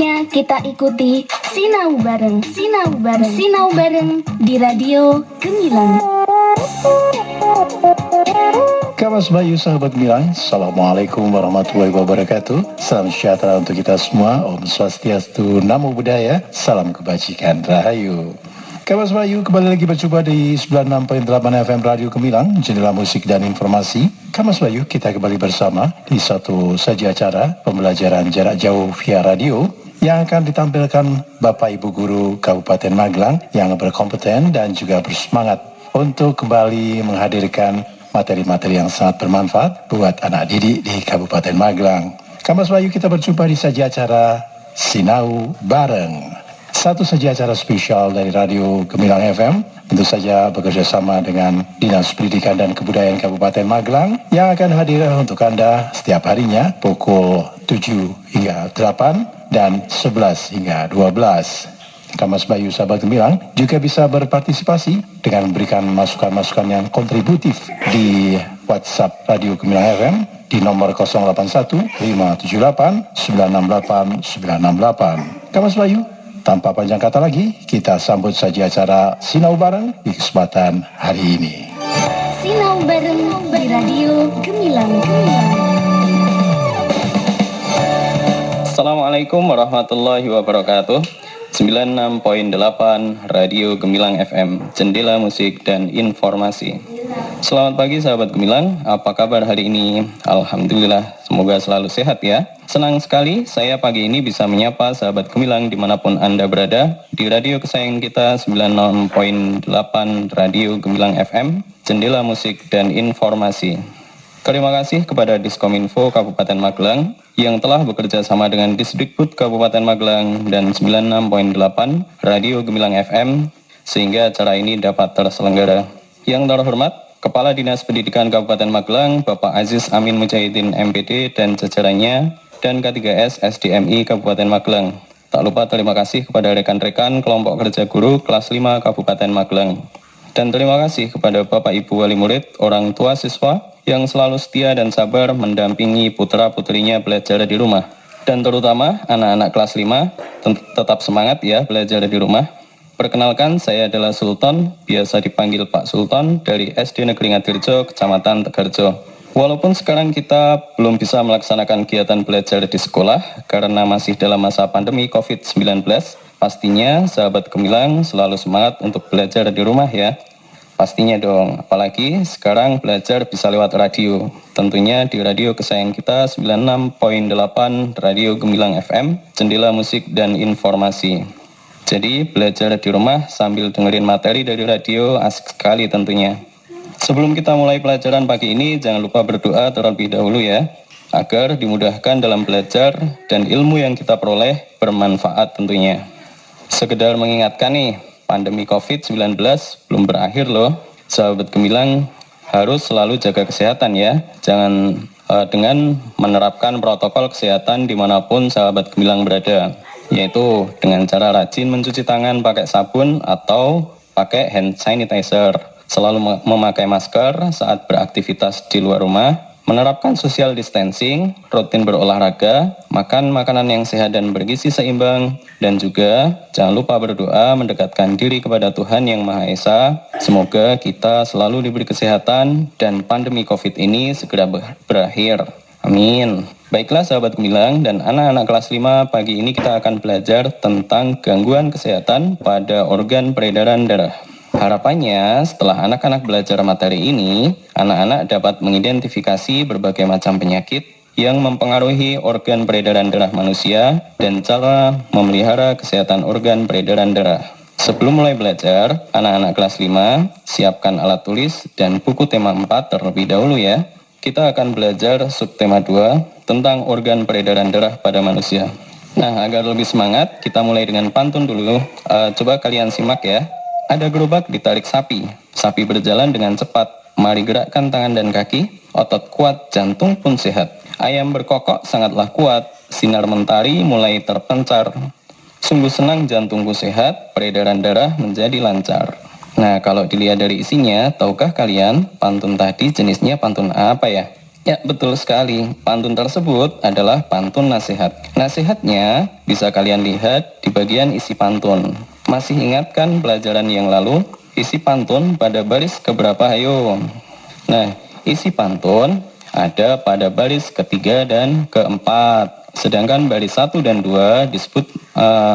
Selanjutnya kita ikuti Sinau Bareng, Sinau Bareng, Sinau Bareng di Radio Gemilang. Kawas Bayu sahabat Gemilang, Assalamualaikum warahmatullahi wabarakatuh. Salam sejahtera untuk kita semua. Om Swastiastu, Namo Buddhaya, salam kebajikan, Rahayu. Kawas Bayu kembali lagi berjumpa di 96.8 FM Radio Gemilang, jendela musik dan informasi. Kawas Bayu, kita kembali bersama di satu saja acara pembelajaran jarak jauh via radio yang akan ditampilkan Bapak Ibu Guru Kabupaten Magelang yang berkompeten dan juga bersemangat untuk kembali menghadirkan materi-materi yang sangat bermanfaat buat anak didik di Kabupaten Magelang. Kamas Bayu, kita berjumpa di saja acara Sinau Bareng. Satu saja acara spesial dari Radio Gemilang FM, tentu saja bekerja sama dengan Dinas Pendidikan dan Kebudayaan Kabupaten Magelang yang akan hadir untuk Anda setiap harinya pukul 7 hingga 8 dan 11 hingga 12. Kamas Bayu sahabat Gemilang juga bisa berpartisipasi dengan memberikan masukan-masukan yang kontributif di WhatsApp Radio Gemilang FM di nomor 081 578 968 968. Kamas Bayu, tanpa panjang kata lagi, kita sambut saja acara Sinau Bareng di kesempatan hari ini. Sinau Bareng di Radio Gemilang. Assalamualaikum warahmatullahi wabarakatuh. 96.8 Radio Gemilang FM, jendela musik dan informasi. Selamat pagi sahabat Gemilang, apa kabar hari ini? Alhamdulillah, semoga selalu sehat ya. Senang sekali saya pagi ini bisa menyapa sahabat Gemilang dimanapun Anda berada di radio kesayangan kita 96.8 Radio Gemilang FM, jendela musik dan informasi. Terima kasih kepada Diskominfo Kabupaten Magelang yang telah bekerja sama dengan Disdikbud Kabupaten Magelang dan 96.8 Radio Gemilang FM sehingga acara ini dapat terselenggara. Yang terhormat, Kepala Dinas Pendidikan Kabupaten Magelang, Bapak Aziz Amin Mujahidin MPD dan jajarannya, dan K3S SDMI Kabupaten Magelang. Tak lupa terima kasih kepada rekan-rekan kelompok kerja guru kelas 5 Kabupaten Magelang. Dan terima kasih kepada Bapak Ibu Wali Murid, orang tua siswa, yang selalu setia dan sabar mendampingi putra-putrinya belajar di rumah. Dan terutama anak-anak kelas 5 tetap semangat ya belajar di rumah. Perkenalkan, saya adalah Sultan, biasa dipanggil Pak Sultan dari SD Negeri Ngadirjo, Kecamatan Tegarjo. Walaupun sekarang kita belum bisa melaksanakan kegiatan belajar di sekolah karena masih dalam masa pandemi COVID-19, pastinya sahabat Gemilang selalu semangat untuk belajar di rumah ya. Pastinya dong, apalagi sekarang belajar bisa lewat radio. Tentunya di radio kesayangan kita 96.8 Radio Gemilang FM, jendela musik dan informasi. Jadi belajar di rumah sambil dengerin materi dari radio asik sekali tentunya. Sebelum kita mulai pelajaran pagi ini, jangan lupa berdoa terlebih dahulu ya, agar dimudahkan dalam belajar dan ilmu yang kita peroleh bermanfaat tentunya. Sekedar mengingatkan nih, pandemi COVID-19 belum berakhir loh. Sahabat Gemilang harus selalu jaga kesehatan ya. Jangan dengan menerapkan protokol kesehatan dimanapun sahabat Gemilang berada. Yaitu dengan cara rajin mencuci tangan pakai sabun atau pakai hand sanitizer. Selalu memakai masker saat beraktivitas di luar rumah. Menerapkan social distancing, rutin berolahraga, makan makanan yang sehat dan bergizi seimbang, dan juga jangan lupa berdoa mendekatkan diri kepada Tuhan Yang Maha Esa. Semoga kita selalu diberi kesehatan dan pandemi COVID ini segera berakhir. Amin. Baiklah sahabat Gemilang dan anak-anak kelas 5, pagi ini kita akan belajar tentang gangguan kesehatan pada organ peredaran darah. Harapannya setelah anak-anak belajar materi ini, anak-anak dapat mengidentifikasi berbagai macam penyakit yang mempengaruhi organ peredaran darah manusia dan cara memelihara kesehatan organ peredaran darah. Sebelum mulai belajar, anak-anak kelas 5, siapkan alat tulis dan buku tema 4 terlebih dahulu ya. Kita akan belajar subtema 2 tentang organ peredaran darah pada manusia. Nah, agar lebih semangat, kita mulai dengan pantun dulu. Coba kalian simak ya. Ada gerobak ditarik sapi. Sapi berjalan dengan cepat. Mari gerakkan tangan dan kaki. Otot kuat, jantung pun sehat. Ayam berkokok sangatlah kuat. Sinar mentari mulai terpencar. Sungguh senang jantungku sehat. Peredaran darah menjadi lancar. Nah, kalau dilihat dari isinya, tahukah kalian pantun tadi jenisnya pantun apa ya? Ya, betul sekali. Pantun tersebut adalah pantun nasihat. Nasihatnya bisa kalian lihat di bagian isi pantun. Masih ingatkan pelajaran yang lalu? Isi pantun pada baris keberapa, ayo? Nah, isi pantun ada pada baris ketiga dan keempat. Sedangkan baris 1 dan 2 disebut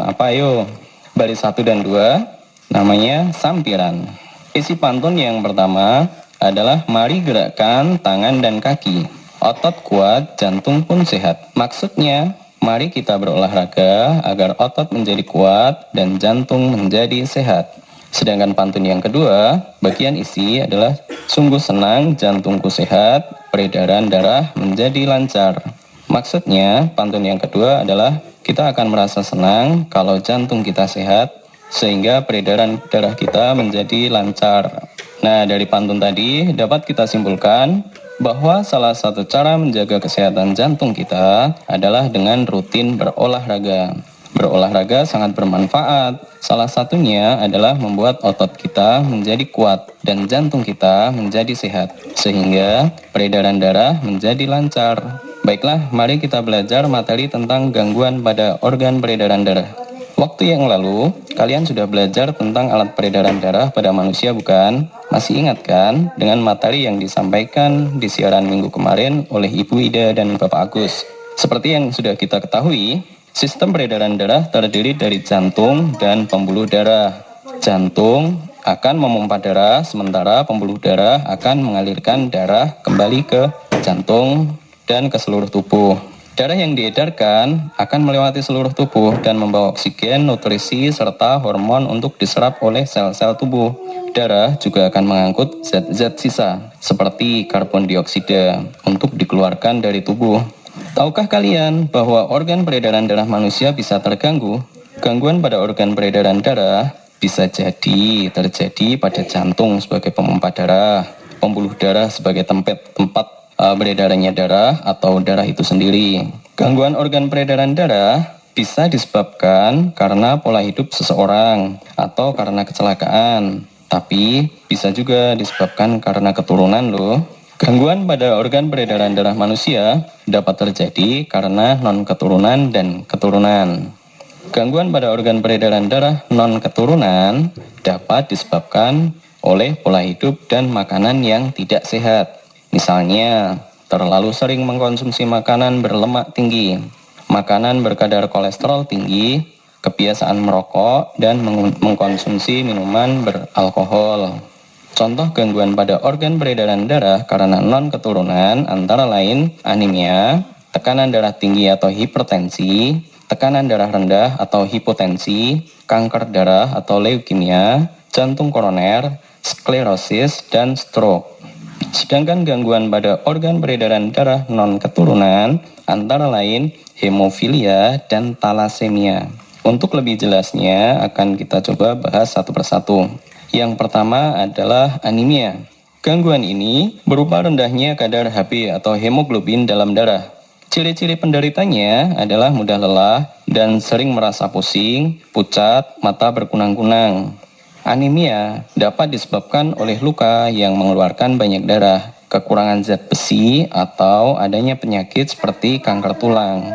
apa, ayo? Baris 1 dan 2 namanya sampiran. Isi pantun yang pertama adalah mari gerakkan tangan dan kaki. Otot kuat, jantung pun sehat. Maksudnya, mari kita berolahraga agar otot menjadi kuat dan jantung menjadi sehat. Sedangkan pantun yang kedua, bagian isi adalah sungguh senang jantungku sehat, peredaran darah menjadi lancar. Maksudnya, pantun yang kedua adalah kita akan merasa senang kalau jantung kita sehat, sehingga peredaran darah kita menjadi lancar. Nah, dari pantun tadi dapat kita simpulkan bahwa salah satu cara menjaga kesehatan jantung kita adalah dengan rutin berolahraga. Berolahraga sangat bermanfaat. Salah satunya adalah membuat otot kita menjadi kuat dan jantung kita menjadi sehat, sehingga peredaran darah menjadi lancar. Baiklah, mari kita belajar materi tentang gangguan pada organ peredaran darah. Waktu yang lalu, kalian sudah belajar tentang alat peredaran darah pada manusia, bukan? Masih ingat kan dengan materi yang disampaikan di siaran minggu kemarin oleh Ibu Ida dan Bapak Agus? Seperti yang sudah kita ketahui, sistem peredaran darah terdiri dari jantung dan pembuluh darah. Jantung akan memompa darah, sementara pembuluh darah akan mengalirkan darah kembali ke jantung dan ke seluruh tubuh. Darah yang diedarkan akan melewati seluruh tubuh dan membawa oksigen, nutrisi, serta hormon untuk diserap oleh sel-sel tubuh. Darah juga akan mengangkut zat-zat sisa, seperti karbon dioksida, untuk dikeluarkan dari tubuh. Tahukah kalian bahwa organ peredaran darah manusia bisa terganggu? Gangguan pada organ peredaran darah bisa jadi terjadi pada jantung sebagai pemompa darah, pembuluh darah sebagai tempat beredarannya darah atau darah itu sendiri. Gangguan organ peredaran darah bisa disebabkan karena pola hidup seseorang atau karena kecelakaan, tapi bisa juga disebabkan karena keturunan loh. Gangguan pada organ peredaran darah manusia dapat terjadi karena non-keturunan dan keturunan. Gangguan pada organ peredaran darah non-keturunan dapat disebabkan oleh pola hidup dan makanan yang tidak sehat. Misalnya, terlalu sering mengkonsumsi makanan berlemak tinggi, makanan berkadar kolesterol tinggi, kebiasaan merokok, dan mengkonsumsi minuman beralkohol. Contoh gangguan pada organ peredaran darah karena non-keturunan antara lain anemia, tekanan darah tinggi atau hipertensi, tekanan darah rendah atau hipotensi, kanker darah atau leukemia, jantung koroner, sklerosis, dan stroke. Sedangkan gangguan pada organ peredaran darah non-keturunan antara lain hemofilia dan talasemia. Untuk lebih jelasnya akan kita coba bahas satu persatu. Yang pertama adalah anemia. Gangguan ini berupa rendahnya kadar Hb atau hemoglobin dalam darah. Ciri-ciri penderitanya adalah mudah lelah dan sering merasa pusing, pucat, mata berkunang-kunang. Anemia dapat disebabkan oleh luka yang mengeluarkan banyak darah, kekurangan zat besi, atau adanya penyakit seperti kanker tulang.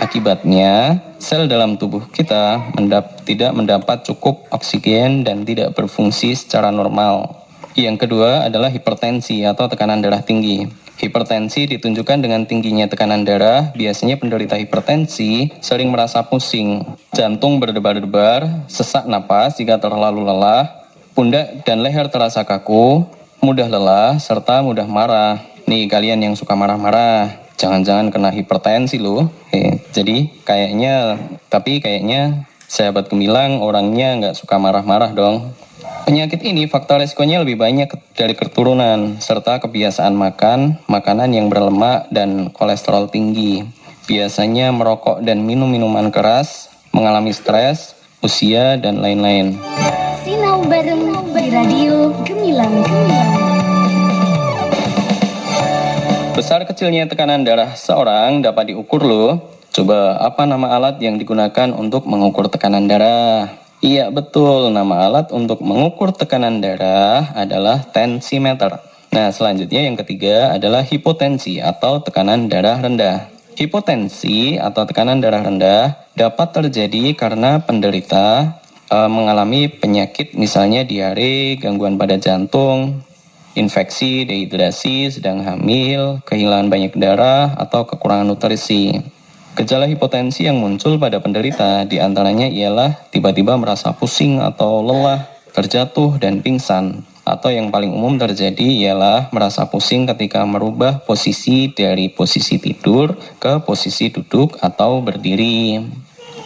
Akibatnya, sel dalam tubuh kita tidak mendapat cukup oksigen dan tidak berfungsi secara normal. Yang kedua adalah hipertensi atau tekanan darah tinggi. Hipertensi ditunjukkan dengan tingginya tekanan darah. Biasanya penderita hipertensi sering merasa pusing, jantung berdebar-debar, sesak napas jika terlalu lelah, pundak dan leher terasa kaku, mudah lelah, serta mudah marah. Nih kalian yang suka marah-marah, jangan-jangan kena hipertensi loh. Jadi kayaknya sahabat gemilang orangnya nggak suka marah-marah dong. Penyakit ini faktor resikonya lebih banyak dari keturunan, serta kebiasaan makan, makanan yang berlemak dan kolesterol tinggi. Biasanya merokok dan minum minuman keras, mengalami stres, usia, dan lain-lain. Sinau bareng di Radio Gemilang. Besar kecilnya tekanan darah seorang dapat diukur loh. Coba apa nama alat yang digunakan untuk mengukur tekanan darah? Iya betul, nama alat untuk mengukur tekanan darah adalah tensimeter. Nah, selanjutnya yang ketiga adalah hipotensi atau tekanan darah rendah. Hipotensi atau tekanan darah rendah dapat terjadi karena penderita mengalami penyakit misalnya diare, gangguan pada jantung, infeksi, dehidrasi, sedang hamil, kehilangan banyak darah, atau kekurangan nutrisi. Gejala hipotensi yang muncul pada penderita diantaranya ialah tiba-tiba merasa pusing atau lelah, terjatuh, dan pingsan. Atau yang paling umum terjadi ialah merasa pusing ketika merubah posisi dari posisi tidur ke posisi duduk atau berdiri.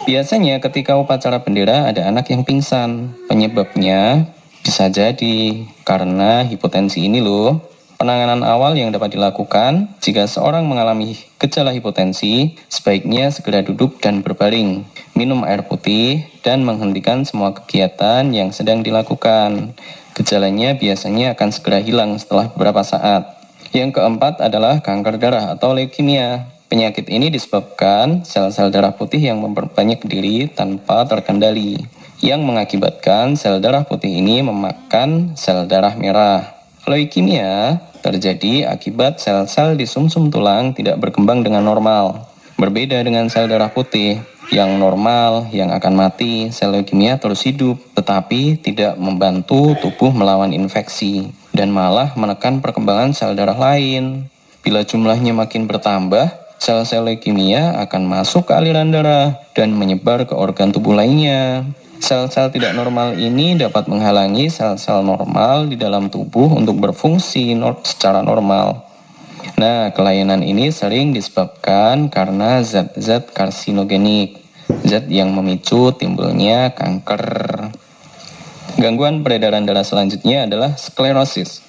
Biasanya ketika upacara bendera ada anak yang pingsan. Penyebabnya bisa jadi karena hipotensi ini loh. Penanganan awal yang dapat dilakukan jika seorang mengalami gejala hipotensi, sebaiknya segera duduk dan berbaring, minum air putih, dan menghentikan semua kegiatan yang sedang dilakukan. Gejalanya biasanya akan segera hilang setelah beberapa saat. Yang keempat adalah kanker darah atau leukemia. Penyakit ini disebabkan sel-sel darah putih yang memperbanyak diri tanpa terkendali, yang mengakibatkan sel darah putih ini memakan sel darah merah. Leukemia terjadi akibat sel-sel di sumsum tulang tidak berkembang dengan normal. Berbeda dengan sel darah putih yang normal, yang akan mati, sel leukemia terus hidup, tetapi tidak membantu tubuh melawan infeksi, dan malah menekan perkembangan sel darah lain. Bila jumlahnya makin bertambah, sel-sel leukemia akan masuk ke aliran darah dan menyebar ke organ tubuh lainnya. Sel-sel tidak normal ini dapat menghalangi sel-sel normal di dalam tubuh untuk berfungsi secara normal. Nah, kelainan ini sering disebabkan karena zat-zat karsinogenik, zat yang memicu timbulnya kanker. Gangguan peredaran darah selanjutnya adalah sklerosis.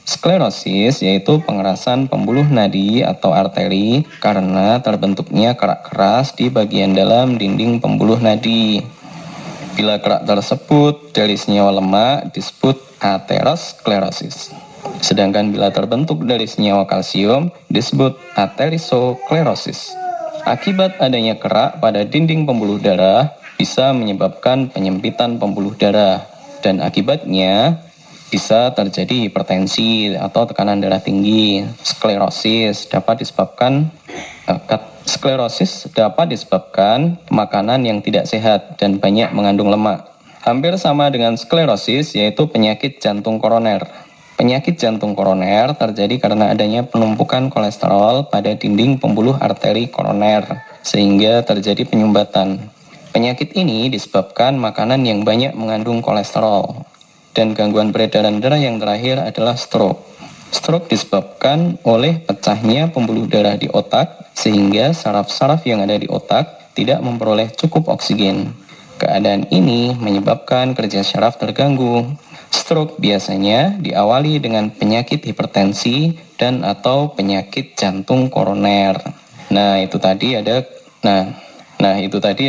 Sklerosis yaitu pengerasan pembuluh nadi atau arteri karena terbentuknya kerak keras di bagian dalam dinding pembuluh nadi. Bila kerak tersebut dari senyawa lemak disebut aterosklerosis. Sedangkan bila terbentuk dari senyawa kalsium disebut aterosklerosis. Akibat adanya kerak pada dinding pembuluh darah bisa menyebabkan penyempitan pembuluh darah, dan akibatnya bisa terjadi hipertensi atau tekanan darah tinggi. Sklerosis dapat disebabkan makanan yang tidak sehat dan banyak mengandung lemak. Hampir sama dengan sklerosis yaitu penyakit jantung koroner. Penyakit jantung koroner terjadi karena adanya penumpukan kolesterol pada dinding pembuluh arteri koroner, sehingga terjadi penyumbatan. Penyakit ini disebabkan makanan yang banyak mengandung kolesterol. Dan gangguan peredaran darah yang terakhir adalah stroke. Stroke disebabkan oleh pecahnya pembuluh darah di otak, sehingga saraf-saraf yang ada di otak tidak memperoleh cukup oksigen. Keadaan ini menyebabkan kerja saraf terganggu. Stroke biasanya diawali dengan penyakit hipertensi dan atau penyakit jantung koroner. Itu tadi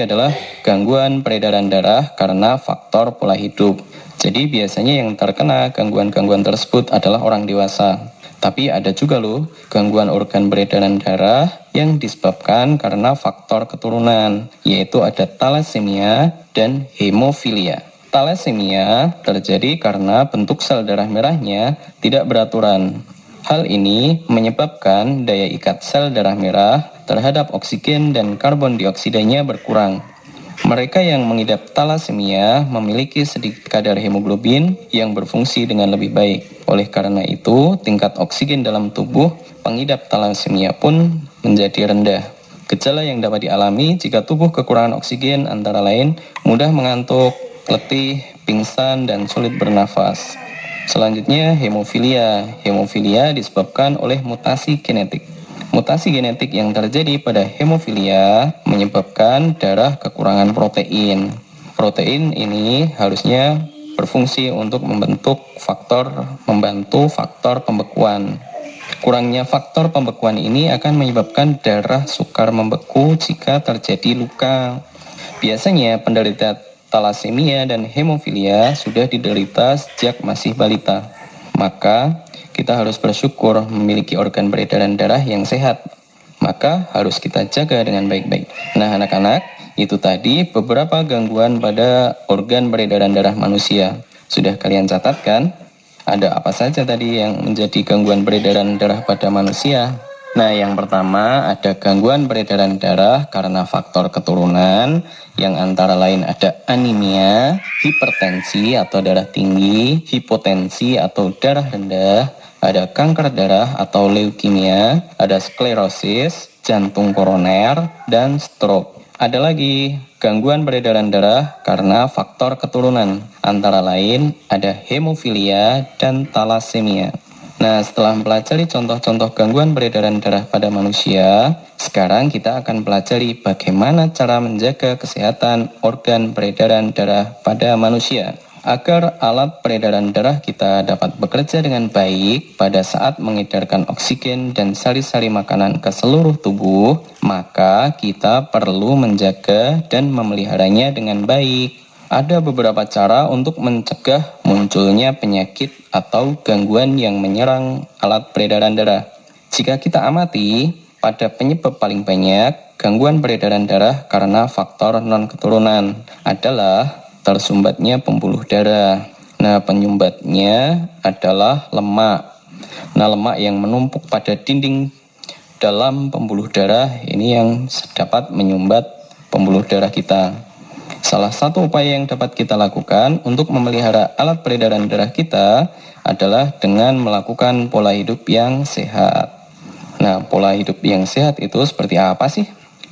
adalah gangguan peredaran darah karena faktor pola hidup. Jadi biasanya yang terkena gangguan-gangguan tersebut adalah orang dewasa. Tapi ada juga loh gangguan organ peredaran darah yang disebabkan karena faktor keturunan, yaitu ada thalassemia dan hemofilia. Thalassemia terjadi karena bentuk sel darah merahnya tidak beraturan. Hal ini menyebabkan daya ikat sel darah merah terhadap oksigen dan karbon dioksidanya berkurang. Mereka yang mengidap thalassemia memiliki sedikit kadar hemoglobin yang berfungsi dengan lebih baik. Oleh karena itu, tingkat oksigen dalam tubuh pengidap thalassemia pun menjadi rendah. Gejala yang dapat dialami jika tubuh kekurangan oksigen antara lain mudah mengantuk, letih, pingsan, dan sulit bernafas. Selanjutnya, hemofilia. Hemofilia disebabkan oleh mutasi genetik. Mutasi genetik yang terjadi pada hemofilia menyebabkan darah kekurangan protein. Protein ini harusnya berfungsi untuk membantu faktor pembekuan. Kurangnya faktor pembekuan ini akan menyebabkan darah sukar membeku jika terjadi luka. Biasanya penderita thalassemia dan hemofilia sudah diderita sejak masih balita. Maka kita harus bersyukur memiliki organ peredaran darah yang sehat. Maka harus kita jaga dengan baik-baik. Nah anak-anak, itu tadi beberapa gangguan pada organ peredaran darah manusia. Sudah kalian catat kan? Ada apa saja tadi yang menjadi gangguan peredaran darah pada manusia? Nah, yang pertama ada gangguan peredaran darah karena faktor keturunan yang antara lain ada anemia, hipertensi atau darah tinggi, hipotensi atau darah rendah, ada kanker darah atau leukemia, ada sklerosis, jantung koroner, dan stroke. Ada lagi gangguan peredaran darah karena faktor keturunan, antara lain ada hemofilia dan talasemia. Nah, setelah mempelajari contoh-contoh gangguan peredaran darah pada manusia, sekarang kita akan pelajari bagaimana cara menjaga kesehatan organ peredaran darah pada manusia. Agar alat peredaran darah kita dapat bekerja dengan baik pada saat mengedarkan oksigen dan sari-sari makanan ke seluruh tubuh, maka kita perlu menjaga dan memeliharanya dengan baik. Ada beberapa cara untuk mencegah munculnya penyakit atau gangguan yang menyerang alat peredaran darah. Jika kita amati, pada penyebab paling banyak gangguan peredaran darah karena faktor non-keturunan adalah tersumbatnya pembuluh darah. Nah, penyumbatnya adalah lemak. Nah, lemak yang menumpuk pada dinding dalam pembuluh darah ini yang dapat menyumbat pembuluh darah kita. Salah satu upaya yang dapat kita lakukan untuk memelihara alat peredaran darah kita adalah dengan melakukan pola hidup yang sehat. Nah, pola hidup yang sehat itu seperti apa sih?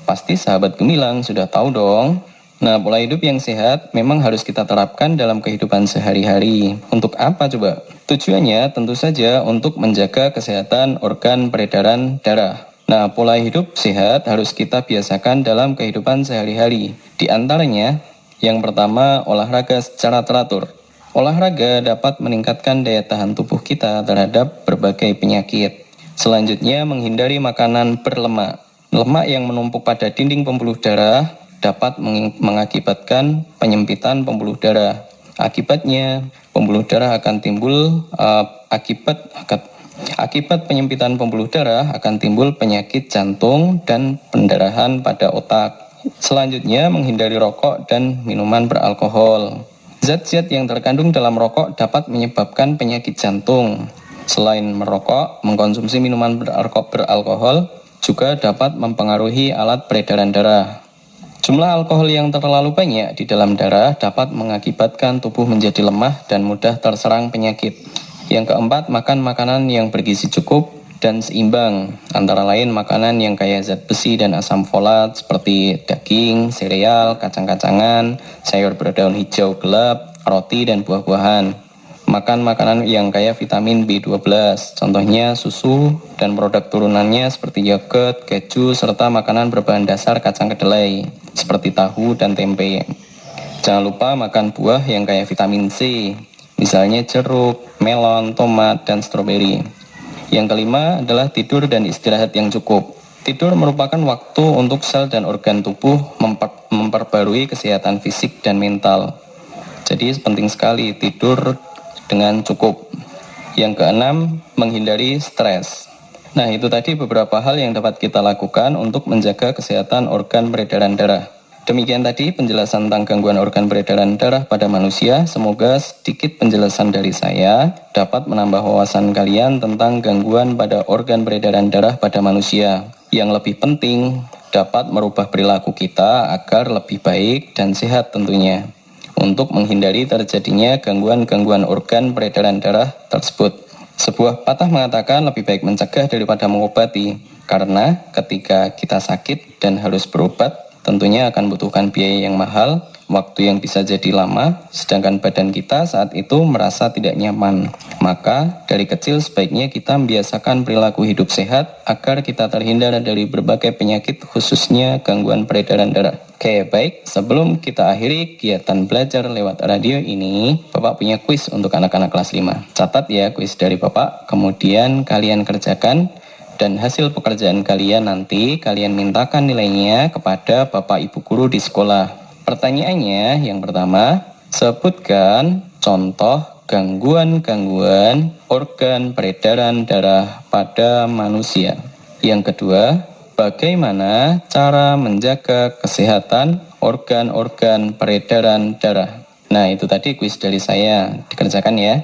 Pasti sahabat gemilang sudah tahu dong. Nah, pola hidup yang sehat memang harus kita terapkan dalam kehidupan sehari-hari. Untuk apa coba? Tujuannya tentu saja untuk menjaga kesehatan organ peredaran darah. Nah, pola hidup sehat harus kita biasakan dalam kehidupan sehari-hari. Di antaranya, yang pertama, olahraga secara teratur. Olahraga dapat meningkatkan daya tahan tubuh kita terhadap berbagai penyakit. Selanjutnya, menghindari makanan berlemak. Lemak yang menumpuk pada dinding pembuluh darah dapat mengakibatkan penyempitan pembuluh darah. Akibatnya, pembuluh darah akan timbul akibat penyempitan pembuluh darah akan timbul penyakit jantung dan pendarahan pada otak. Selanjutnya, menghindari rokok dan minuman beralkohol. Zat-zat yang terkandung dalam rokok dapat menyebabkan penyakit jantung. Selain merokok, mengkonsumsi minuman beralkohol juga dapat mempengaruhi alat peredaran darah. Jumlah alkohol yang terlalu banyak di dalam darah dapat mengakibatkan tubuh menjadi lemah dan mudah terserang penyakit. Yang keempat, makan makanan yang bergizi cukup dan seimbang, antara lain makanan yang kaya zat besi dan asam folat seperti daging, sereal, kacang-kacangan, sayur berdaun hijau gelap, roti, dan buah-buahan. Makan makanan yang kaya vitamin B12, contohnya susu dan produk turunannya seperti yogurt, keju, serta makanan berbahan dasar kacang kedelai seperti tahu dan tempe. Jangan lupa makan buah yang kaya vitamin C, misalnya jeruk, melon, tomat, dan stroberi. Yang kelima adalah tidur dan istirahat yang cukup. Tidur merupakan waktu untuk sel dan organ tubuh memperbarui kesehatan fisik dan mental. Jadi penting sekali tidur dengan cukup. Yang keenam, menghindari stres. Nah, itu tadi beberapa hal yang dapat kita lakukan untuk menjaga kesehatan organ peredaran darah. Demikian tadi penjelasan tentang gangguan organ peredaran darah pada manusia. Semoga sedikit penjelasan dari saya dapat menambah wawasan kalian tentang gangguan pada organ peredaran darah pada manusia. Yang lebih penting, dapat merubah perilaku kita agar lebih baik dan sehat tentunya, untuk menghindari terjadinya gangguan-gangguan organ peredaran darah tersebut. Sebuah patah mengatakan lebih baik mencegah daripada mengobati, karena ketika kita sakit dan harus berobat, tentunya akan membutuhkan biaya yang mahal, waktu yang bisa jadi lama, sedangkan badan kita saat itu merasa tidak nyaman. Maka dari kecil sebaiknya kita membiasakan perilaku hidup sehat agar kita terhindar dari berbagai penyakit, khususnya gangguan peredaran darah. Oke, baik. Sebelum kita akhiri kegiatan belajar lewat radio ini, Bapak punya kuis untuk anak-anak kelas 5. Catat ya kuis dari Bapak, kemudian kalian kerjakan, dan hasil pekerjaan kalian nanti kalian mintakan nilainya kepada Bapak Ibu Guru di sekolah. Pertanyaannya yang pertama, sebutkan contoh gangguan-gangguan organ peredaran darah pada manusia. Yang kedua, bagaimana cara menjaga kesehatan organ-organ peredaran darah. Nah, itu tadi kuis dari saya, dikerjakan ya.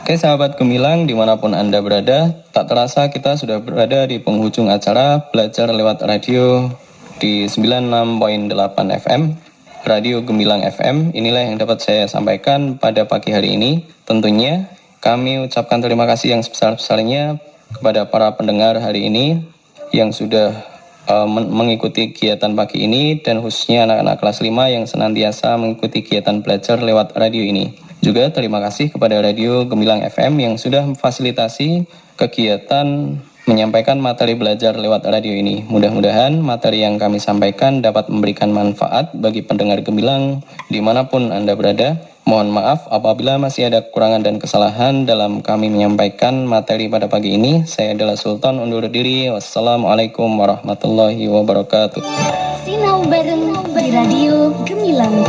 Oke sahabat Gemilang, dimanapun Anda berada, tak terasa kita sudah berada di penghujung acara Belajar Lewat Radio di 96.8 FM, Radio Gemilang FM. Inilah yang dapat saya sampaikan pada pagi hari ini. Tentunya kami ucapkan terima kasih yang sebesar-besarnya kepada para pendengar hari ini yang sudah mengikuti kegiatan pagi ini, dan khususnya anak-anak kelas 5 yang senantiasa mengikuti kegiatan belajar lewat radio ini. Juga terima kasih kepada Radio Gemilang FM yang sudah memfasilitasi kegiatan menyampaikan materi belajar lewat radio ini. Mudah-mudahan materi yang kami sampaikan dapat memberikan manfaat bagi pendengar Gemilang dimanapun Anda berada. Mohon maaf apabila masih ada kekurangan dan kesalahan dalam kami menyampaikan materi pada pagi ini. Saya adalah Sultan, undur diri. Wassalamualaikum warahmatullahi wabarakatuh. Sinau bareng di Radio Gemilang.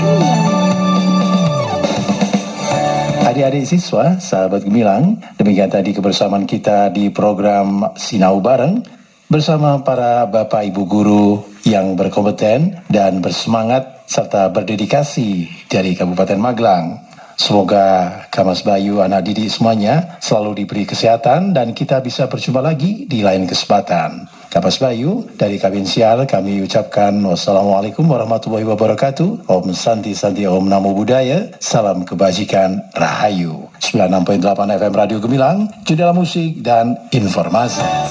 Adik-adik siswa, sahabat Gemilang, demikian tadi kebersamaan kita di program Sinau Bareng bersama para Bapak Ibu Guru yang berkompeten dan bersemangat serta berdedikasi dari Kabupaten Magelang. Semoga Kamas Bayu, anak didik semuanya selalu diberi kesehatan dan kita bisa berjumpa lagi di lain kesempatan. Kamas Bayu dari Kabin Siar kami ucapkan wassalamualaikum warahmatullahi wabarakatuh. Om Santi Santi Om Namo Buddhaya. Salam kebajikan Rahayu. 96.8 FM Radio Gemilang, jendela musik dan informasi.